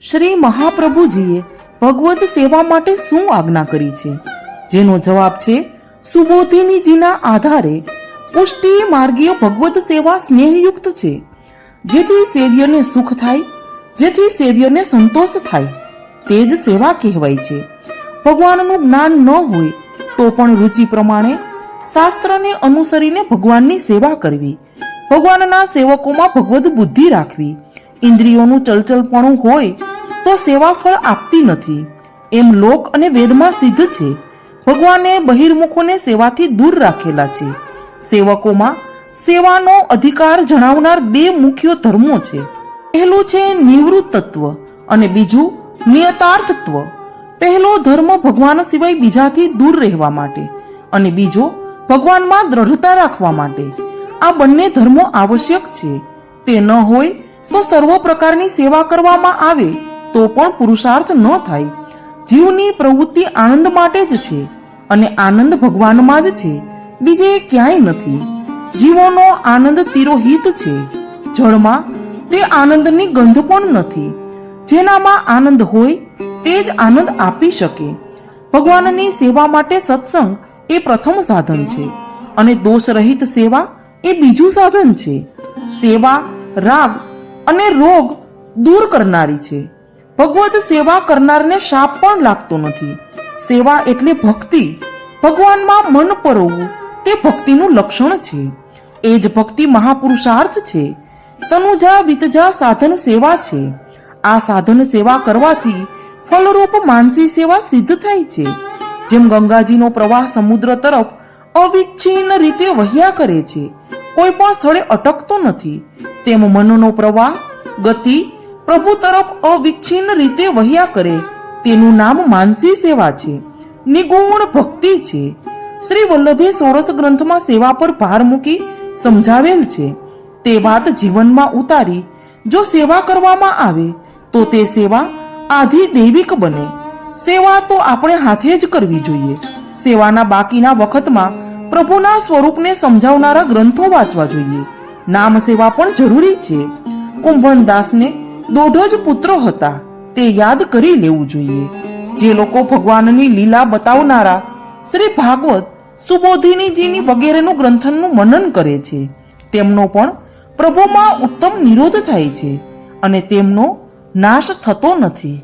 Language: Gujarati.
શ્રી મહાપ્રભુજીએ ભગવદ સેવા માટે શું આજ્ઞા કરી છે? જેનો જવાબ છે સુબોધિનીજીના આધારે પુષ્ટિ માર્ગીય ભગવદ સેવા સ્નેહયુક્ત છે, જેથી સેવ્યને સુખ થાય, જેથી સેવ્યને સંતોષ થાય, તે જ સેવા કહેવાય છે. ભગવાનનું જ્ઞાન ન હોય તો પણ રુચિ પ્રમાણે શાસ્ત્રને અનુસરીને ભગવાનની સેવા કરવી, ભગવાનના સેવકોમાં ભગવદ બુદ્ધિ રાખવી, ઇન્દ્રિયોનું ચલચલપણું હોય તો સેવા ફળ આપતી નથી, એમ લોક અને વેદમાં સિદ્ધ છે. ભગવાને બહિર્મુખોને સેવાથી દૂર રાખેલા છે. સેવકોમાં સેવાનો અધિકાર જણાવનાર બે મુખ્ય ધર્મો છે. પહેલું છે નિવૃત્ત તત્વ અને બીજું નિયતાર્થત્વ. પહેલો ધર્મ ભગવાન સિવાય બીજાથી દૂર રહેવા માટે અને બીજો ભગવાનમાં દ્રઢતા રાખવા માટે. આ બંને ધર્મો આવશ્યક છે. તે ન હોય તો સર્વ પ્રકારની સેવા કરવામાં આવે તો પણ પુરુષાર્થ ન થાય. જીવની પ્રવૃત્તિ આનંદ માટે જ છે અને આનંદ ભગવાનમાં જ છે, બીજે ક્યાંય નથી. જીવોનો આનંદ તિરોહિત છે. જળમાં તે આનંદની ગંધ પણ નથી. જેનામાં આનંદ હોય તે જ આનંદ આપી શકે. ભગવાનની સેવા માટે સત્સંગ એ પ્રથમ સાધન છે અને દોષ રહિત સેવા એ બીજું સાધન છે. સેવા રાગ અને રોગ દૂર કરનારી છે. ભગવદ સેવા કરનારને શાપ પણ લાગતો નથી. સેવા એટલે ભક્તિ. ભગવાનમાં મન પરોવવું તે ભક્તિનું લક્ષણ છે. એ જ ભક્તિ મહાપુરુષાર્થ છે. તનુજા વિતજા સાધન સેવા છે. આ સાધન સેવા કરવાથી ફલરૂપ માનસી સેવા સિદ્ધ થાય છે. જેમ ગંગાજીનો પ્રવાહ સમુદ્ર તરફ અવિચ્છિન્ન રીતે વહ્યા કરે છે, કોઈ પણ સ્થળે અટકતો નથી, તેમ મનનો પ્રવાહ ગતિ પ્રભુ તરફ અવિચ્છિન્ન રીતે વહ્યા કરે તેનું નામ માનસી સેવા છે, નિગુણ ભક્તિ છે. શ્રી વલ્લભે સોરસ ગ્રંથમાં સેવા પર ભાર મૂકી સમજાવેલ છે. તે વાત જીવનમાં ઉતારી જો સેવા કરવામાં આવે તો તે સેવા આધિ દૈવિક બને. સેવા તો આપણે હાથે જ કરવી જોઈએ. સેવાના બાકીના વખતમાં પ્રભુના સ્વરૂપને સમજાવનારા ગ્રંથો વાંચવા જોઈએ. નામ સેવા પણ જરૂરી છે. કુંભનદાસને દોઢ જ પુત્રો હતા, તે યાદ કરી લેવું જોઈએ. જે લોકો ભગવાનની લીલા બતાવનારા શ્રી ભાગવત, સુબોધિનીજીની વગેરેનું ગ્રંથનનું મનન કરે છે, તેમનો પણ પ્રભુમાં ઉત્તમ નિરોધ થાય છે અને તેમનો નાશ થતો નથી.